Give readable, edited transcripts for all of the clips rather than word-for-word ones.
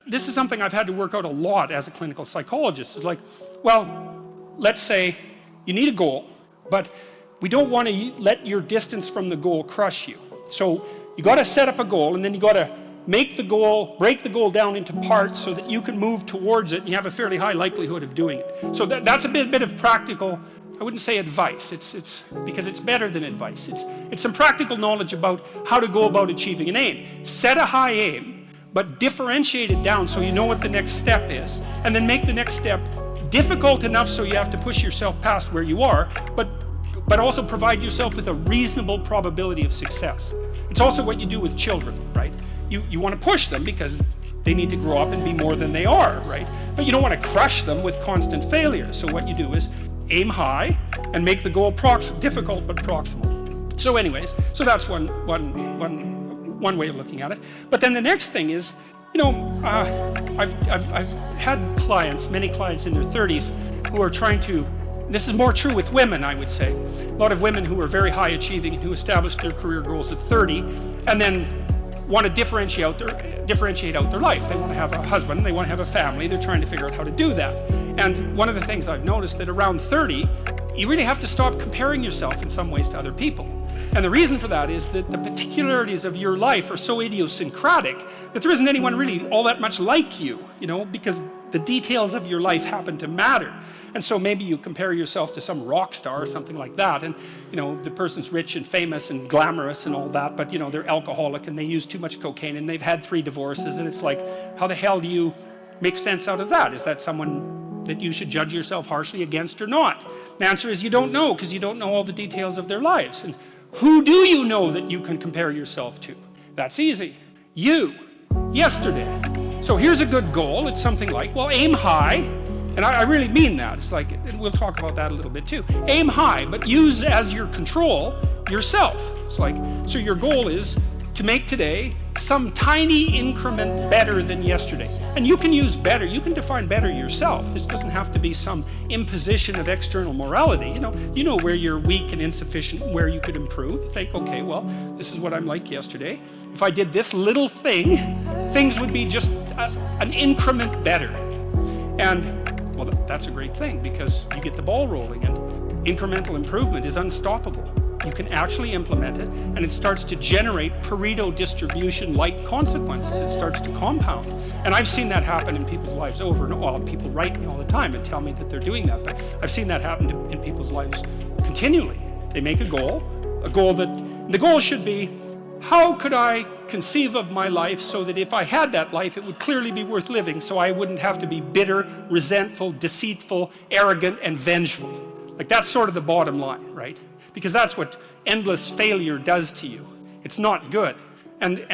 This is something I've had to work out a lot as a clinical psychologist. It's like, well, let's say you need a goal, but we don't want to let your distance from the goal crush you. So you got to set up a goal, and then you got to break the goal down into parts so that you can move towards it and you have a fairly high likelihood of doing it. So that's a bit of practical, I wouldn't say advice, it's because it's better than advice. It's some practical knowledge about how to go about achieving an aim. Set a high aim, but differentiate it down so you know what the next step is, and then make the next step difficult enough so you have to push yourself past where you are, but also provide yourself with a reasonable probability of success. It's also what you do with children, right? You want to push them because they need to grow up and be more than they are, right? But you don't want to crush them with constant failure. So what you do is aim high and make the goal difficult but proximal. So anyways, so that's one way of looking at it. But then the next thing is, I've had many clients in their 30s who are trying to, this is more true with women, I would say. A lot of women who are very high achieving and who established their career goals at 30 and then want to differentiate out their life. They want to have a husband, they want to have a family, they're trying to figure out how to do that. And one of the things I've noticed that around 30, you really have to stop comparing yourself in some ways to other people. And the reason for that is that the particularities of your life are so idiosyncratic that there isn't anyone really all that much like you, because the details of your life happen to matter. And so maybe you compare yourself to some rock star or something like that, and the person's rich and famous and glamorous and all that, but they're alcoholic and they use too much cocaine and they've had 3 divorces, and it's like, how the hell do you make sense out of that? Is that someone that you should judge yourself harshly against or not? The answer is you don't know, because you don't know all the details of their lives. And who do you know that you can compare yourself to? That's easy. You, yesterday. So here's a good goal. It's something like, well, aim high. And I really mean that. It's like, and we'll talk about that a little bit too. Aim high, but use as your control yourself. It's like, so your goal is to make today some tiny increment better than yesterday. And you can use better, you can define better yourself. This doesn't have to be some imposition of external morality. You know where you're weak and insufficient, where you could improve. Think, okay, well, this is what I'm like yesterday. If I did this little thing, things would be just an increment better. And well, that's a great thing, because you get the ball rolling, and incremental improvement is unstoppable. You can actually implement it, and it starts to generate Pareto distribution-like consequences. It starts to compound. And I've seen that happen in people's lives over and over. Well, people write me all the time and tell me that they're doing that, but I've seen that happen in people's lives continually. They make a goal that, the goal should be, how could I conceive of my life so that if I had that life, it would clearly be worth living, so I wouldn't have to be bitter, resentful, deceitful, arrogant, and vengeful. Like, that's sort of the bottom line, right? Because that's what endless failure does to you. It's not good. And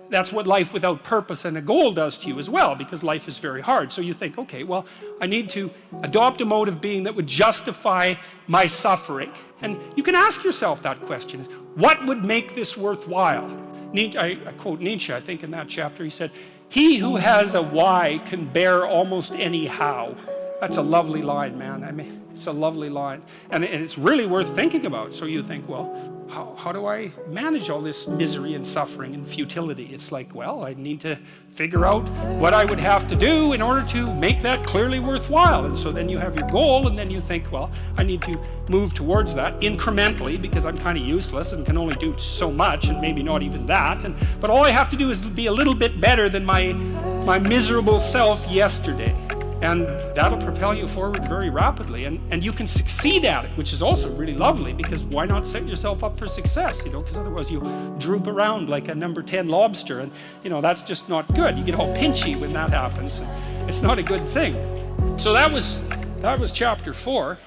that's what life without purpose and a goal does to you as well, because life is very hard. So you think, okay, well, I need to adopt a mode of being that would justify my suffering. And you can ask yourself that question. What would make this worthwhile? I quote Nietzsche, I think, in that chapter. He said, "He who has a why can bear almost any how." That's a lovely line, man. I mean, it's a lovely line. And it's really worth thinking about. So you think, well, how do I manage all this misery and suffering and futility? It's like, well, I need to figure out what I would have to do in order to make that clearly worthwhile. And so then you have your goal, and then you think, well, I need to move towards that incrementally, because I'm kind of useless and can only do so much, and maybe not even that. But all I have to do is be a little bit better than my miserable self yesterday. And that'll propel you forward very rapidly. And you can succeed at it, which is also really lovely, because why not set yourself up for success, because otherwise you droop around like a number 10 lobster, and that's just not good. You get all pinchy when that happens. It's not a good thing. So that was chapter 4.